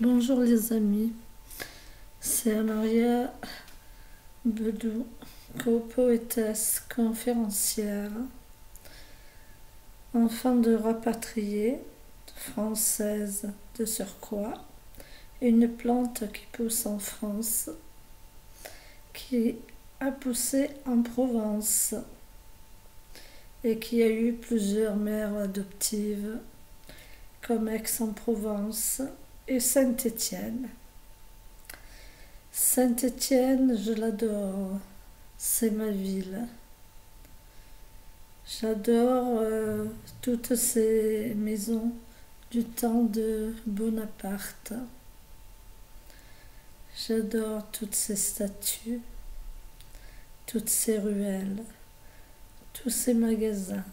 Bonjour les amis, c'est Maria Bedou, copoétesse conférencière, enfant de rapatriés, française de surcroît, une plante qui pousse en France, qui a poussé en Provence et qui a eu plusieurs mères adoptives comme Aix-en-Provence et Saint-Étienne. Saint-Étienne, je l'adore, c'est ma ville. J'adore toutes ces maisons du temps de Bonaparte. J'adore toutes ces statues, toutes ces ruelles, tous ces magasins.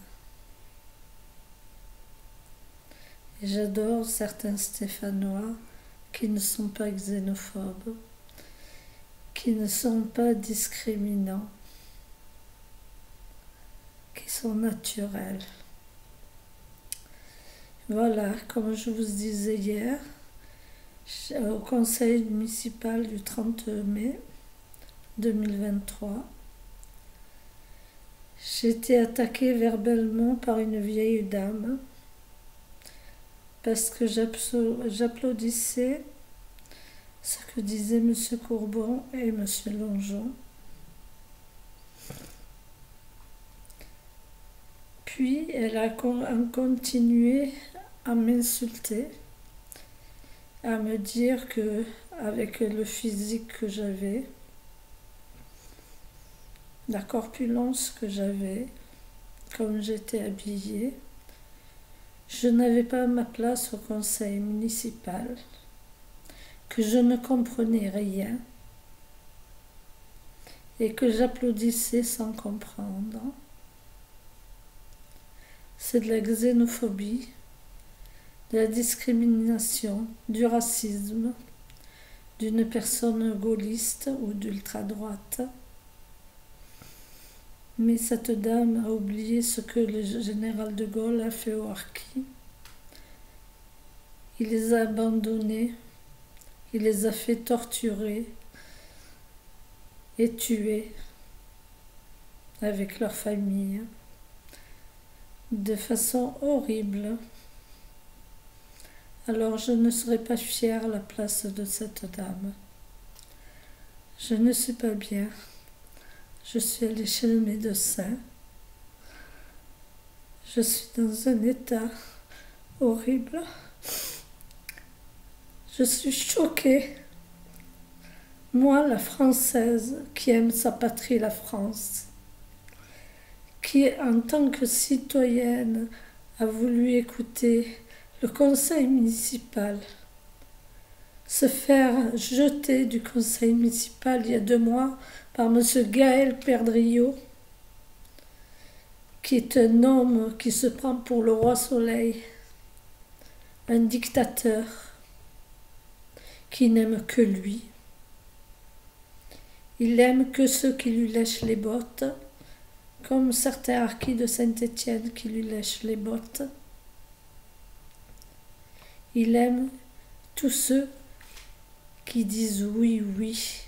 Et j'adore certains Stéphanois qui ne sont pas xénophobes, qui ne sont pas discriminants, qui sont naturels. Voilà, comme je vous disais hier, au conseil municipal du 30 mai 2023, j'ai été attaquée verbalement par une vieille dame parce que j'applaudissais ce que disaient M. Courbon et M. Longeon. Puis elle a continué à m'insulter, à me dire que, avec le physique que j'avais, la corpulence que j'avais, comme j'étais habillée, je n'avais pas ma place au conseil municipal, que je ne comprenais rien et que j'applaudissais sans comprendre. C'est de la xénophobie, de la discrimination, du racisme, d'une personne gaulliste ou d'ultra-droite. Mais cette dame a oublié ce que le général de Gaulle a fait aux harkis. Il les a abandonnés, il les a fait torturer et tuer avec leur famille de façon horrible. Alors je ne serais pas fière à la place de cette dame. Je ne suis pas bien. Je suis allée chez le médecin. Je suis dans un état horrible. Je suis choquée. Moi, la Française, qui aime sa patrie, la France, qui, en tant que citoyenne, a voulu écouter le conseil municipal, se faire jeter du conseil municipal il y a 2 mois par M. Gaël Perdriau, qui est un homme qui se prend pour le roi soleil, un dictateur qui n'aime que lui. Il n'aime que ceux qui lui lèchent les bottes, comme certains harkis de Saint-Étienne qui lui lèchent les bottes. Il aime tous ceux qui disent oui, oui.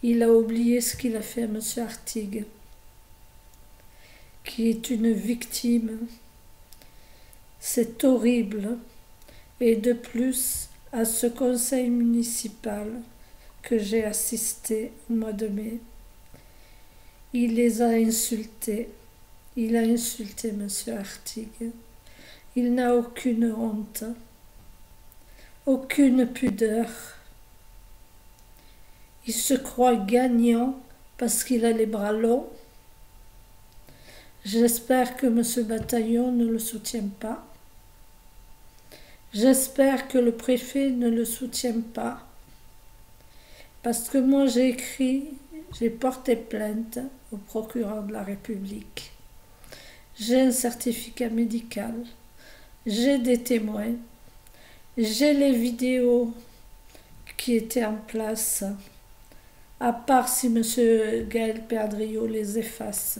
Il a oublié ce qu'il a fait à M. Artigue, qui est une victime. C'est horrible. Et de plus, à ce conseil municipal que j'ai assisté au mois de mai, il les a insultés. Il a insulté M. Artigue. Il n'a aucune honte, aucune pudeur. Il se croit gagnant parce qu'il a les bras longs. J'espère que M. Bataillon ne le soutient pas. J'espère que le préfet ne le soutient pas. Parce que moi j'ai porté plainte au procureur de la République. J'ai un certificat médical. J'ai des témoins. J'ai les vidéos qui étaient en place, à part si M. Gaël Perdriau les efface.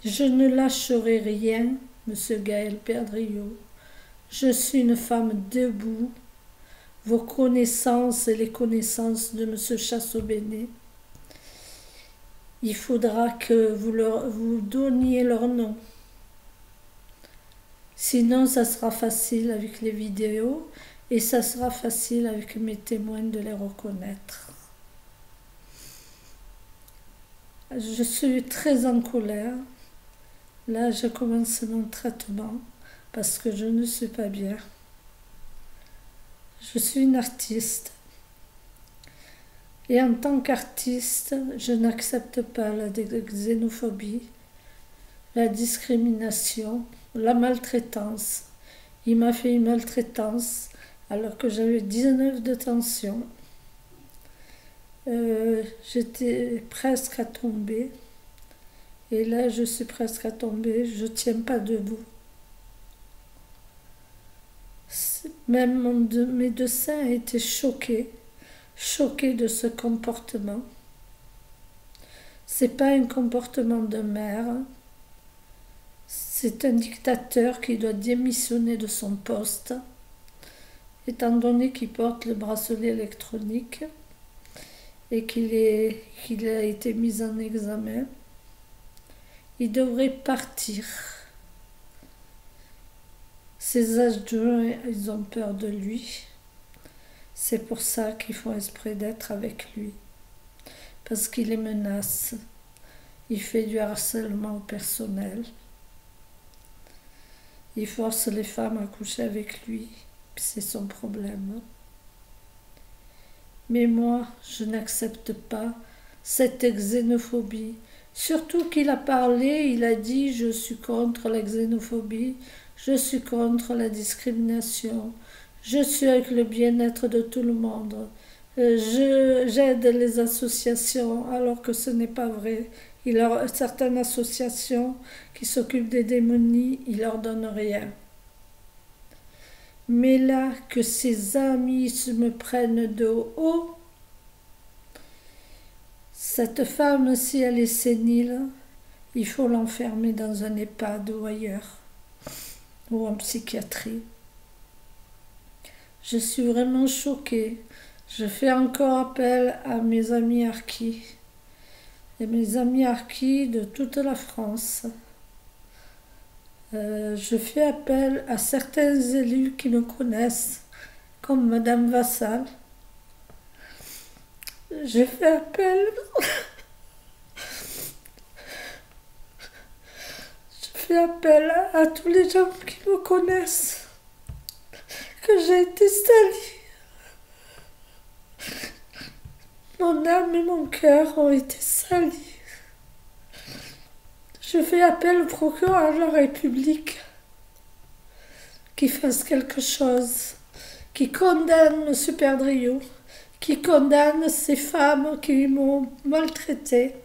Je ne lâcherai rien, M. Gaël Perdriau. Je suis une femme debout. Vos connaissances et les connaissances de M. Chassaubenet, il faudra que vous donniez leur nom. Sinon, ça sera facile avec les vidéos et ça sera facile avec mes témoins de les reconnaître. Je suis très en colère. Là, je commence mon traitement parce que je ne suis pas bien. Je suis une artiste. Et en tant qu'artiste, je n'accepte pas la xénophobie, la discrimination, la maltraitance. Il m'a fait une maltraitance alors que j'avais 19 de tension. J'étais presque à tomber. Et là, je suis presque à tomber. Je ne tiens pas debout. Même mon médecin était choqué de ce comportement. C'est pas un comportement de mère, c'est un dictateur qui doit démissionner de son poste, étant donné qu'il porte le bracelet électronique et qu'il a été mis en examen. Il devrait partir. Ses adjoints, ils ont peur de lui. C'est pour ça qu'ils font exprès d'être avec lui. Parce qu'il les menace. Il fait du harcèlement personnel. Il force les femmes à coucher avec lui. C'est son problème. Mais moi, je n'accepte pas cette xénophobie. Surtout qu'il a parlé, il a dit « Je suis contre la xénophobie, je suis contre la discrimination, je suis avec le bien-être de tout le monde, j'aide les associations alors que ce n'est pas vrai. Certaines associations qui s'occupent des démonies, il leur donne rien. Mais là, que ses amis me prennent de haut, cette femme, si elle est sénile, il faut l'enfermer dans un EHPAD ou ailleurs, ou en psychiatrie. Je suis vraiment choquée. Je fais encore appel à mes amis harkis et mes amis harkis de toute la France. Je fais appel à certains élus qui me connaissent, comme Madame Vassal. Je fais appel. Je fais appel à tous les gens qui me connaissent, que j'ai été salie. Mon âme et mon cœur ont été salis. Je fais appel au procureur de la République qui fasse quelque chose, qui condamne M. Perdriau, qui condamne ces femmes qui m'ont maltraitée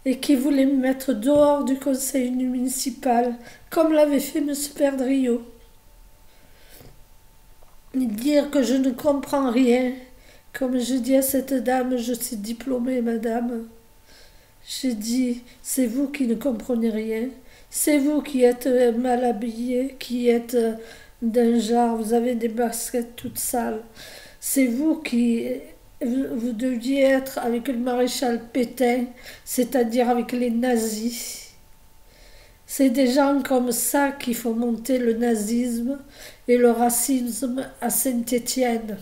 et qui voulaient me mettre dehors du conseil municipal, comme l'avait fait M. Perdriau. Dire que je ne comprends rien, comme je dis à cette dame, je suis diplômée, madame. J'ai dit, c'est vous qui ne comprenez rien, c'est vous qui êtes mal habillée, qui êtes d'un genre, vous avez des baskets toutes sales. C'est vous qui, vous deviez être avec le maréchal Pétain, c'est-à-dire avec les nazis. C'est des gens comme ça qui font monter le nazisme et le racisme à Saint-Étienne.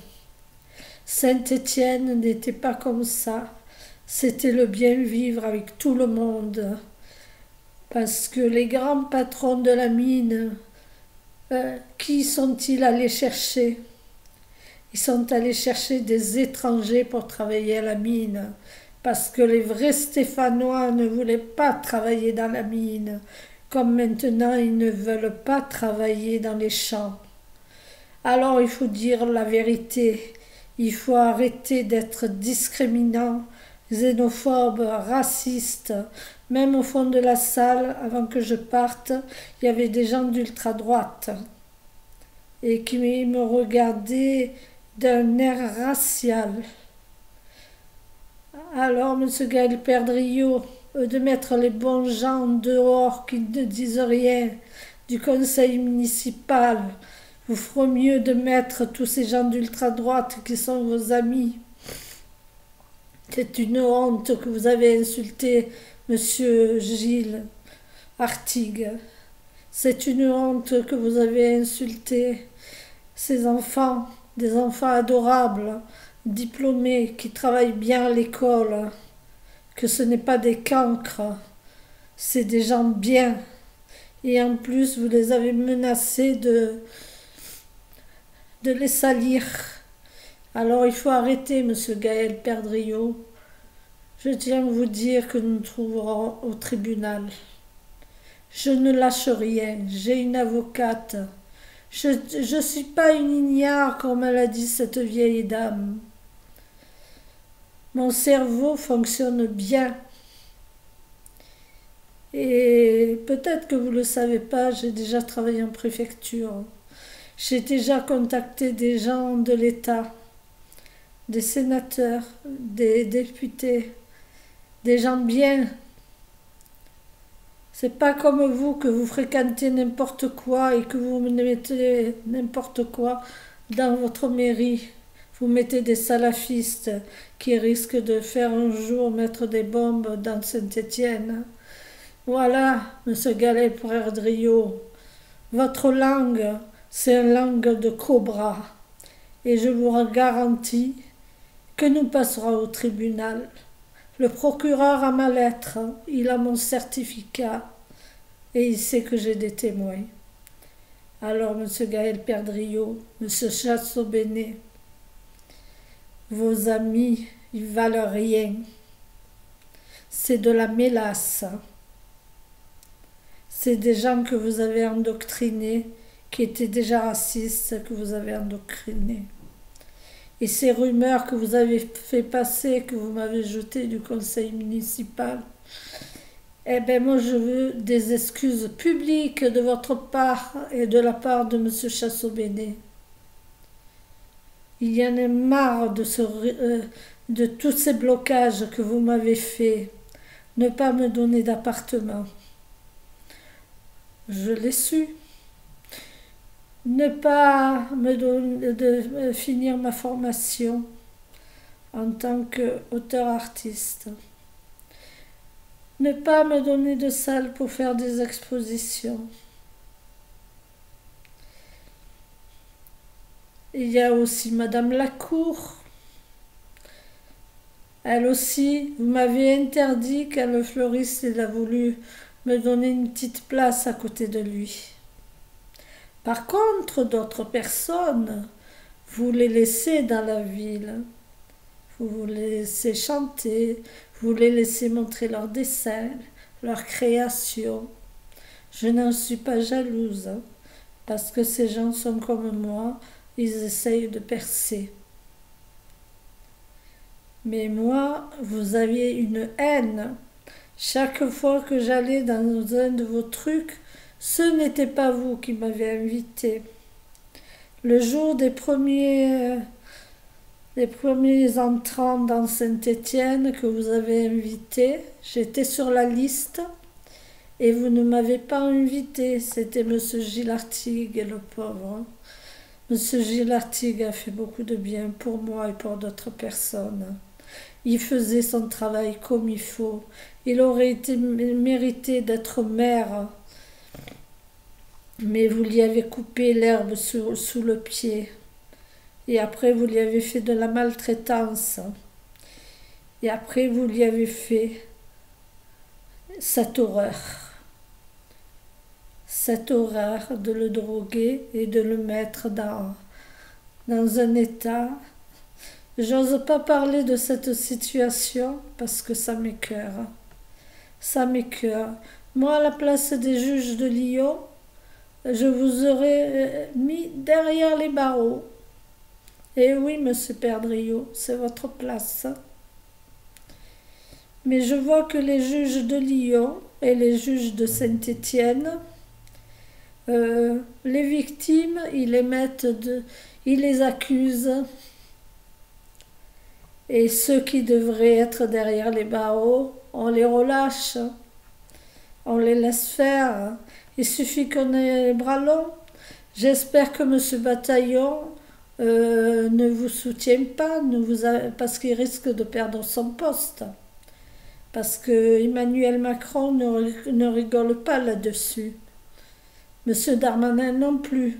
Saint-Étienne n'était pas comme ça. C'était le bien vivre avec tout le monde. Parce que les grands patrons de la mine, qui sont-ils allés chercher? Ils sont allés chercher des étrangers pour travailler à la mine. Parce que les vrais Stéphanois ne voulaient pas travailler dans la mine. Comme maintenant, ils ne veulent pas travailler dans les champs. Alors il faut dire la vérité. Il faut arrêter d'être discriminant, xénophobe, raciste. Même au fond de la salle, avant que je parte, il y avait des gens d'ultra-droite et qui me regardaient d'un air racial. Alors, M. Gaël Perdriau, de mettre les bons gens dehors qui ne disent rien, du conseil municipal, vous ferez mieux de mettre tous ces gens d'ultra-droite qui sont vos amis. C'est une honte que vous avez insulté Monsieur Gilles Artigue. C'est une honte que vous avez insulté ces enfants, des enfants adorables, diplômés, qui travaillent bien à l'école, que ce n'est pas des cancres, c'est des gens bien. Et en plus, vous les avez menacés de les salir. Alors il faut arrêter, monsieur Gaël Perdriau. Je tiens à vous dire que nous nous trouverons au tribunal. Je ne lâche rien, j'ai une avocate. Je ne suis pas une ignare, comme elle a dit cette vieille dame. Mon cerveau fonctionne bien. Et peut-être que vous ne le savez pas, j'ai déjà travaillé en préfecture. J'ai déjà contacté des gens de l'État, des sénateurs, des députés, des gens bien. C'est pas comme vous que vous fréquentez n'importe quoi et que vous mettez n'importe quoi dans votre mairie. Vous mettez des salafistes qui risquent de faire un jour mettre des bombes dans Saint-Étienne. Voilà, monsieur Gaël Perdriau, votre langue, c'est une langue de cobra. Et je vous garantis que nous passerons au tribunal. Le procureur a ma lettre, il a mon certificat et il sait que j'ai des témoins. Alors, monsieur Gaël Perdriau, monsieur Chassaubenet, vos amis, ils valent rien. C'est de la mélasse. C'est des gens que vous avez endoctrinés, qui étaient déjà racistes, que vous avez endoctrinés. Et ces rumeurs que vous avez fait passer, que vous m'avez jetées du conseil municipal, eh bien moi je veux des excuses publiques de votre part et de la part de M. Chassaubenet. Il y en a marre de tous ces blocages que vous m'avez fait. Ne pas me donner d'appartement. Je l'ai su. Ne pas me donner de finir ma formation en tant qu'auteur-artiste. Ne pas me donner de salle pour faire des expositions. Il y a aussi Madame Lacour. Elle aussi, vous m'avez interdit quand le fleuriste il a voulu me donner une petite place à côté de lui. Par contre, d'autres personnes, vous les laissez dans la ville. Vous les laissez chanter, vous les laissez montrer leurs dessins, leurs créations. Je n'en suis pas jalouse, parce que ces gens sont comme moi, ils essayent de percer. Mais moi, vous aviez une haine. Chaque fois que j'allais dans un de vos trucs, ce n'était pas vous qui m'avez invité. Le jour des premiers entrants dans Saint-Étienne que vous avez invités, j'étais sur la liste et vous ne m'avez pas invité. C'était M. Gilles Artigue, le pauvre. M. Gilles Artigue a fait beaucoup de bien pour moi et pour d'autres personnes. Il faisait son travail comme il faut. Il aurait mérité d'être maire. Mais vous lui avez coupé l'herbe sous le pied. Et après, vous lui avez fait de la maltraitance. Et après, vous lui avez fait cette horreur. Cette horreur de le droguer et de le mettre dans un état. J'ose pas parler de cette situation parce que ça m'écoeure. Ça m'écoeure. Moi, à la place des juges de Lyon, je vous aurais mis derrière les barreaux. Et oui, monsieur Perdriau, c'est votre place. Mais je vois que les juges de Lyon et les juges de Saint-Étienne, les victimes, ils les accusent. Et ceux qui devraient être derrière les barreaux, on les relâche. On les laisse faire. Il suffit qu'on ait les bras longs. J'espère que M. Bataillon ne vous soutient pas, parce qu'il risque de perdre son poste. Parce que Emmanuel Macron ne rigole pas là-dessus. M. Darmanin non plus.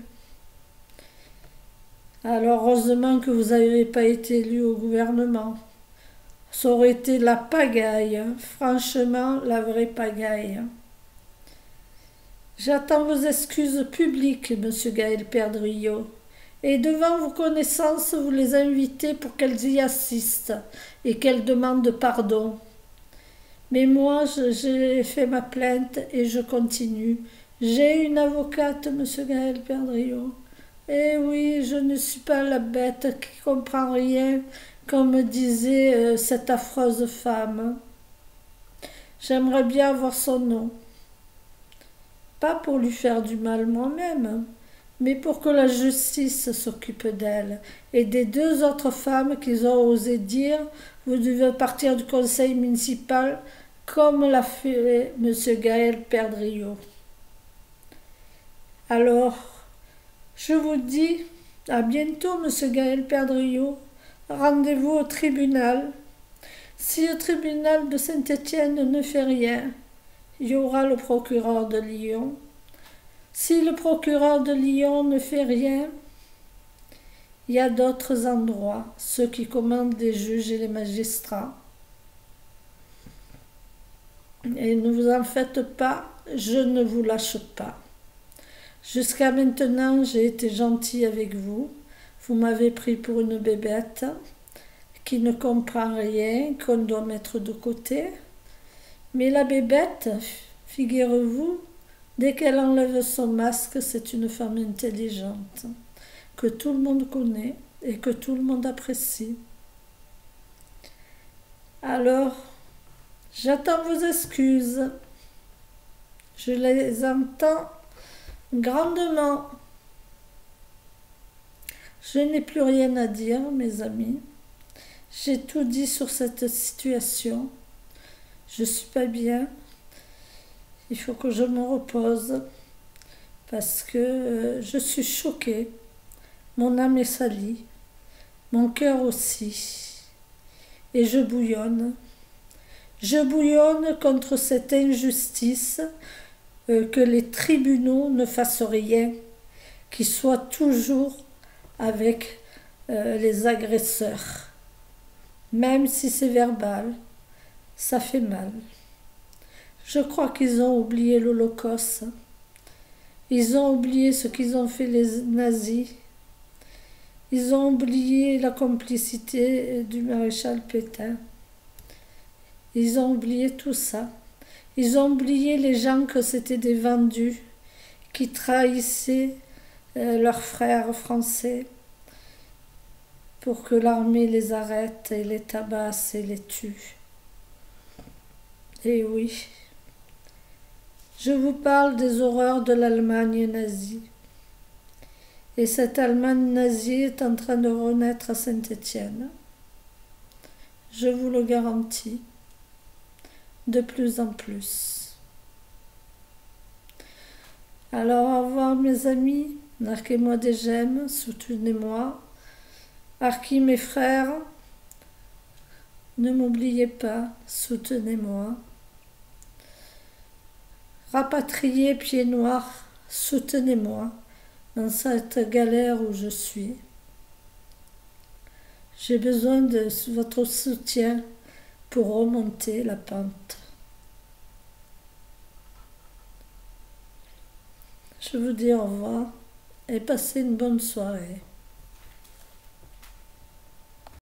Alors heureusement que vous n'avez pas été élu au gouvernement. Ça aurait été la pagaille, franchement la vraie pagaille. J'attends vos excuses publiques, monsieur Gaël Perdriau. Et devant vos connaissances, vous les invitez pour qu'elles y assistent et qu'elles demandent pardon. Mais moi, j'ai fait ma plainte et je continue. J'ai une avocate, monsieur Gaël Perdriau. Eh oui, je ne suis pas la bête qui comprend rien, comme disait cette affreuse femme. J'aimerais bien avoir son nom. Pas pour lui faire du mal moi-même, mais pour que la justice s'occupe d'elle et des 2 autres femmes qui ont osé dire « Vous devez partir du conseil municipal » comme l'a fait M. Gaël Perdriau. Alors, je vous dis à bientôt, M. Gaël Perdriau. Rendez-vous au tribunal. Si le tribunal de Saint-Étienne ne fait rien, il y aura le procureur de Lyon. Si le procureur de Lyon ne fait rien, il y a d'autres endroits, ceux qui commandent les juges et les magistrats. Et ne vous en faites pas, je ne vous lâche pas. Jusqu'à maintenant, j'ai été gentille avec vous. Vous m'avez pris pour une bébête qui ne comprend rien, qu'on doit mettre de côté. Mais la bébête, figurez-vous, dès qu'elle enlève son masque, c'est une femme intelligente, que tout le monde connaît et que tout le monde apprécie. Alors, j'attends vos excuses. Je les entends grandement. Je n'ai plus rien à dire, mes amis. J'ai tout dit sur cette situation. Je suis pas bien. Il faut que je me repose parce que je suis choquée. Mon âme est salie, mon cœur aussi. Et je bouillonne. Je bouillonne contre cette injustice, que les tribunaux ne fassent rien, qu'ils soient toujours avec les agresseurs. Même si c'est verbal, ça fait mal. Je crois qu'ils ont oublié l'Holocauste. Ils ont oublié ce qu'ils ont fait les nazis. Ils ont oublié la complicité du maréchal Pétain. Ils ont oublié tout ça. Ils ont oublié les gens que c'était des vendus qui trahissaient leurs frères français pour que l'armée les arrête et les tabasse et les tue. Et oui, je vous parle des horreurs de l'Allemagne nazie. Et cette Allemagne nazie est en train de renaître à Saint-Étienne. Je vous le garantis, de plus en plus. Alors au revoir mes amis, marquez-moi des j'aime, soutenez-moi. Harki mes frères, ne m'oubliez pas, soutenez-moi. Rapatriés pieds noirs, soutenez-moi dans cette galère où je suis. J'ai besoin de votre soutien pour remonter la pente. Je vous dis au revoir et passez une bonne soirée.